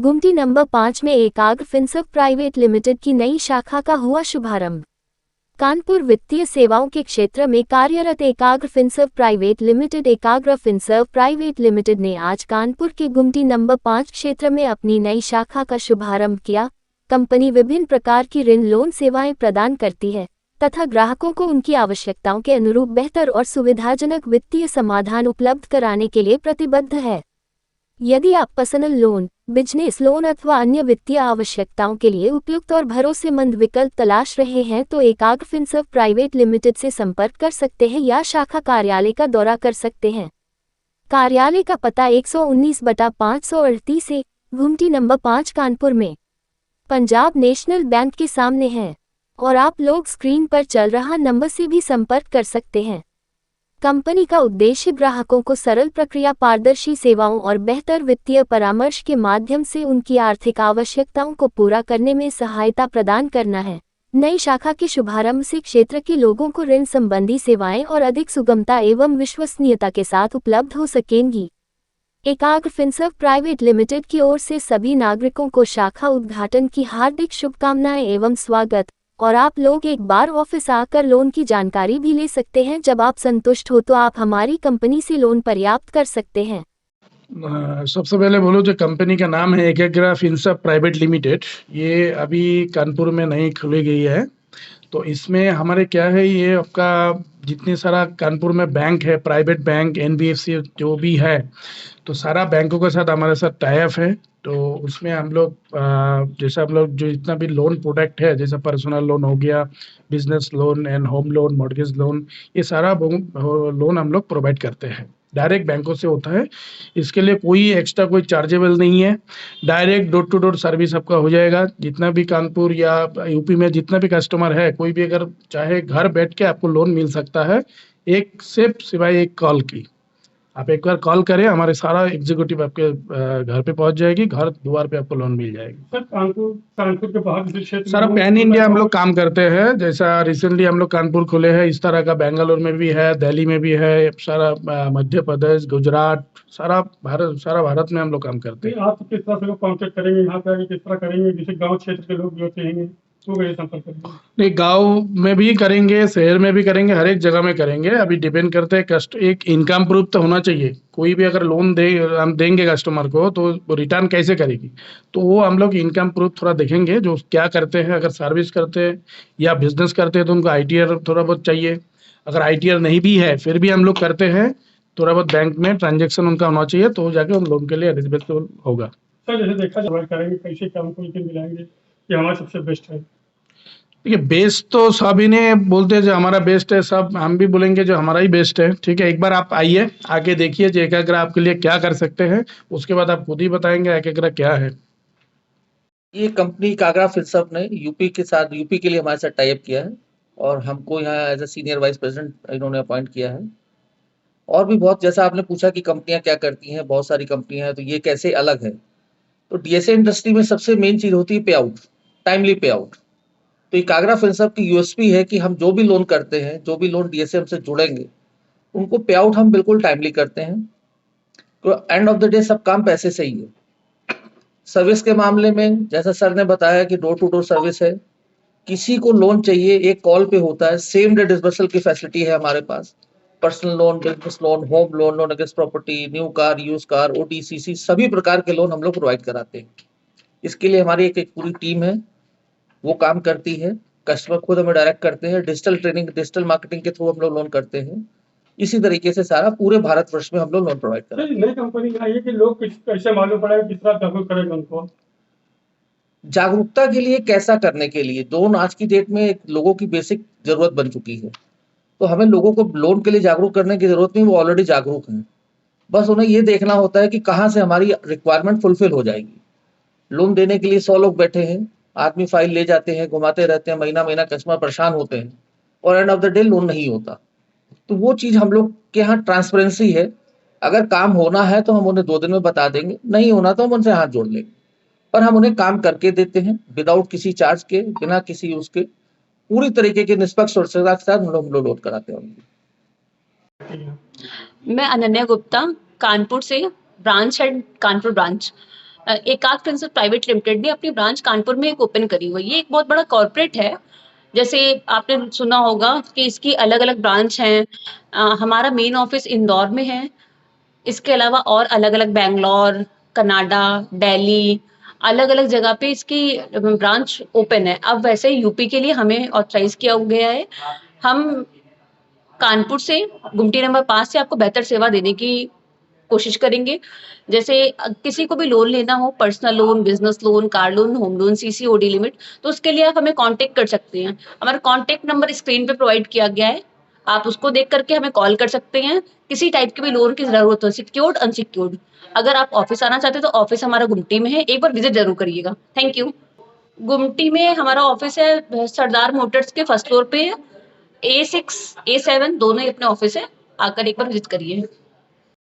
गुमटी नंबर 5 में एकाग्र फिनसर्व प्राइवेट लिमिटेड की नई शाखा का हुआ शुभारंभ। कानपुर वित्तीय सेवाओं के क्षेत्र में कार्यरत एकाग्र फिनसर्व प्राइवेट लिमिटेड ने आज कानपुर के गुमटी नंबर 5 क्षेत्र में अपनी नई शाखा का शुभारंभ किया। कंपनी विभिन्न प्रकार की ऋण लोन सेवाएं प्रदान करती है तथा ग्राहकों को उनकी आवश्यकताओं के अनुरूप बेहतर और सुविधाजनक वित्तीय समाधान उपलब्ध कराने के लिए प्रतिबद्ध है। यदि आप पर्सनल लोन, बिजनेस लोन अथवा अन्य वित्तीय आवश्यकताओं के लिए उपयुक्त और भरोसेमंद विकल्प तलाश रहे हैं तो एकाग्र फिनसर्व प्राइवेट लिमिटेड से संपर्क कर सकते हैं या शाखा कार्यालय का दौरा कर सकते हैं। कार्यालय का पता 119/538 है, गुमटी नंबर 5 कानपुर में, पंजाब नेशनल बैंक के सामने है और आप लोग स्क्रीन पर चल रहा नंबर से भी संपर्क कर सकते हैं। कंपनी का उद्देश्य ग्राहकों को सरल प्रक्रिया, पारदर्शी सेवाओं और बेहतर वित्तीय परामर्श के माध्यम से उनकी आर्थिक आवश्यकताओं को पूरा करने में सहायता प्रदान करना है। नई शाखा के शुभारंभ से क्षेत्र के लोगों को ऋण संबंधी सेवाएं और अधिक सुगमता एवं विश्वसनीयता के साथ उपलब्ध हो सकेंगी। एकाग्र फिनसर्व प्राइवेट लिमिटेड की ओर से सभी नागरिकों को शाखा उद्घाटन की हार्दिक शुभकामनाएं एवं स्वागत। और आप लोग एक बार ऑफिस आकर लोन की जानकारी भी ले सकते हैं। जब आप संतुष्ट हो तो आप हमारी कंपनी से लोन पर्याप्त कर सकते हैं। सबसे पहले बोलो, जो कंपनी का नाम है एकाग्र फिनसर्व प्राइवेट लिमिटेड, ये अभी कानपुर में नई खुली गई है। तो इसमें हमारे क्या है, ये आपका जितने सारा कानपुर में बैंक है, प्राइवेट बैंक, एनबीएफसी जो भी है, तो सारा बैंकों के साथ हमारे साथ टाई अप है। तो उसमें हम लोग जैसे हम लोग जो जितना भी लोन प्रोडक्ट है, जैसे पर्सनल लोन हो गया, business loan and home loan, mortgage loan, ये सारा लोन हम लोग प्रोवाइड करते हैं। डायरेक्ट बैंकों से होता है, इसके लिए कोई एक्स्ट्रा कोई चार्जेबल नहीं है। Direct door to door service आपका हो जाएगा। जितना भी कानपुर या यूपी में जितना भी कस्टमर है, कोई भी अगर चाहे घर बैठ के आपको लोन मिल सकता है, एक से सिवाय एक कॉल की। आप एक बार कॉल करें, हमारे सारा एग्जीक्यूटिव आपके घर पे पहुंच जाएगी, घर द्वार पे आपको लोन मिल जाएगी। सर, कानपुर के बाहर किसी क्षेत्र सारा पैन इंडिया हम लोग काम करते हैं। जैसा रिसेंटली हम लोग कानपुर खुले हैं, इस तरह का बेंगलोर में भी है, दिल्ली में भी है, सारा मध्य प्रदेश, गुजरात, सारा भारत में हम लोग काम करते हैं। आप किस तरह से लोग कांटेक्ट करेंगे, यहाँ पे आगे किस तरह करेंगे, जैसे गांव क्षेत्र के लोग जो चाहेंगे वो कैसे संपर्क करेंगे? नहीं, गांव में भी करेंगे, शहर में भी करेंगे, हर एक जगह में करेंगे। अभी डिपेंड करते हैं एक इनकम प्रूफ तो होना चाहिए। कोई भी अगर लोन हम देंगे कस्टमर को, तो वो रिटर्न कैसे करेगी, तो वो हम लोग इनकम प्रूफ थोड़ा देखेंगे, जो क्या करते हैं। अगर सर्विस करते हैं या बिजनेस करते हैं तो उनको आईटीआर थोड़ा बहुत चाहिए। अगर आईटीआर नहीं भी है फिर भी हम लोग करते हैं, थोड़ा बहुत बैंक में ट्रांजेक्शन उनका होना चाहिए, तो जाके उन लोन के लिए एलिजिबल होगा। सर, जैसे देखा जाए करेंगे कैसे काम को मिलाएंगे कि हमारा सबसे बेस्ट है। देखिए, बेस्ट तो सभी ने बोलते हैं जो हमारा बेस्ट है, सब हम भी बोलेंगे जो हमारा ही बेस्ट है। ठीक है, एक बार आप आइए, आके देखिए जो एकाग्र आपके लिए क्या कर सकते हैं, उसके बाद आप खुद ही बताएंगे एकाग्र क्या है। ये कंपनी एकाग्र फिनसर्व ने यूपी के लिए हमारे साथ टाई अप किया है और हमको यहाँ as a senior vice president इन्होंने अपॉइंट किया है। और भी बहुत, जैसा आपने पूछा कि कंपनियां क्या करती हैं, बहुत सारी कंपनियां हैं, तो ये कैसे अलग है। तो डीएसए इंडस्ट्री में सबसे मेन चीज होती है पे आउट, टाइमली पे आउट। तो एकाग्र फिनसर्व की यूएसपी है कि हम जो भी लोन करते हैं, जो भी लोन डीएसए हमसे जुड़ेंगे, उनको पे आउट हम बिल्कुल टाइमली करते हैं। तो एंड ऑफ द डे सब काम पैसे से ही है। सर्विस के मामले में जैसा सर ने बताया कि डोर टू डोर सर्विस है। किसी को लोन चाहिए एक कॉल पे होता है, सेम डे डिसबर्सल की फैसिलिटी है हमारे पास। Personal loan, business loan, home loan against property, new car, use car, OTCC, सभी प्रकार के लोन हम लोग प्रोवाइड कराते हैं। इसके लिए हमारी एक पूरी टीम है, वो काम करती है। कस्टमर खुद हमें डायरेक्ट करते हैं। डिजिटल ट्रेनिंग, डिजिटल मार्केटिंग के थ्रू हम लोग लोन करते हैं। इसी तरीके से सारा पूरे भारतवर्ष में हम लोग लोन प्रोवाइड करते हैं। नई कंपनी आई है कि लोग कैसे मालूम पड़ा किस तरह जागरूक करेंगे उनको? जागरूकता के लिए, कैसा करने के लिए, लोन आज की डेट में लोगों की बेसिक जरूरत बन चुकी है। तो हमें लोगों को लोन के लिए जागरूक करने की जरूरत नहीं, वो ऑलरेडी जागरूक हैं। बस उन्हें ये देखना होता है कि कहाँ से हमारी रिक्वायरमेंट फुलफिल हो जाएगी। लोन देने के लिए 100 लोग बैठे हैं, आदमी फाइल ले जाते हैं, घुमाते रहते हैं, महीना महीना कस्टमर परेशान होते हैं और end of the day loan नहीं होता। तो वो चीज हम लोग के यहाँ ट्रांसपेरेंसी है। अगर काम होना है तो हम उन्हें 2 दिन में बता देंगे, नहीं होना तो हम उनसे हाथ जोड़ लेंगे, पर हम उन्हें काम करके देते हैं विदाउट किसी चार्ज के, बिना किसी उसके, पूरी तरीके के निष्पक्ष और सजग के साथ हम लोग लोड कराते हैं उनकी। मैं अनन्या गुप्ता, कानपुर से, ब्रांच हेड कानपुर ब्रांच। एकाक फिनसर्व प्राइवेट लिमिटेड ने अपनी ब्रांच कानपुर में एक ओपन करी हुई है। ये एक बहुत बड़ा कॉर्पोरेट है। जैसे आपने सुना होगा कि इसकी अलग-अलग ब्रांच हैं। हमारा मेन ऑफिस इंदौर में है। इसके अलावा और अलग-अलग बैंगलोर, कनाडा, दिल्ली, अलग-अलग जगह पे इसकी ब्रांच ओपन है। अब वैसे यूपी के लिए हमें ऑथराइज़ किया गया है। हम कानपुर से गुमटी नंबर 5 से आपको बेहतर सेवा देने की कोशिश करेंगे। जैसे किसी को भी लोन लेना हो, personal loan, business loan, car loan, home loan, CCOD limit, तो उसके लिए आप हमें कॉन्टैक्ट कर सकते हैं। हमारा कॉन्टैक्ट नंबर स्क्रीन पे प्रोवाइड किया गया है। आप उसको देख कर के हमें कॉल कर सकते हैं। किसी टाइप के भी लोन की ज़रूरत हो, सिक्योर्ड, अनसिक्योर्ड। अगर आप ऑफिस आना चाहते हैं तो ऑफिस हमारा गुमटी में है। एक बार विज़िट ज़रूर करिएगा। Thank you. गुमटी में हमारा ऑफिस है, सरदार मोटर्स के फर्स्ट फ्लोर पे है। A6, A7 दोनों ही अपने ऑफिस है। आकर एक बार विज़िट करिए।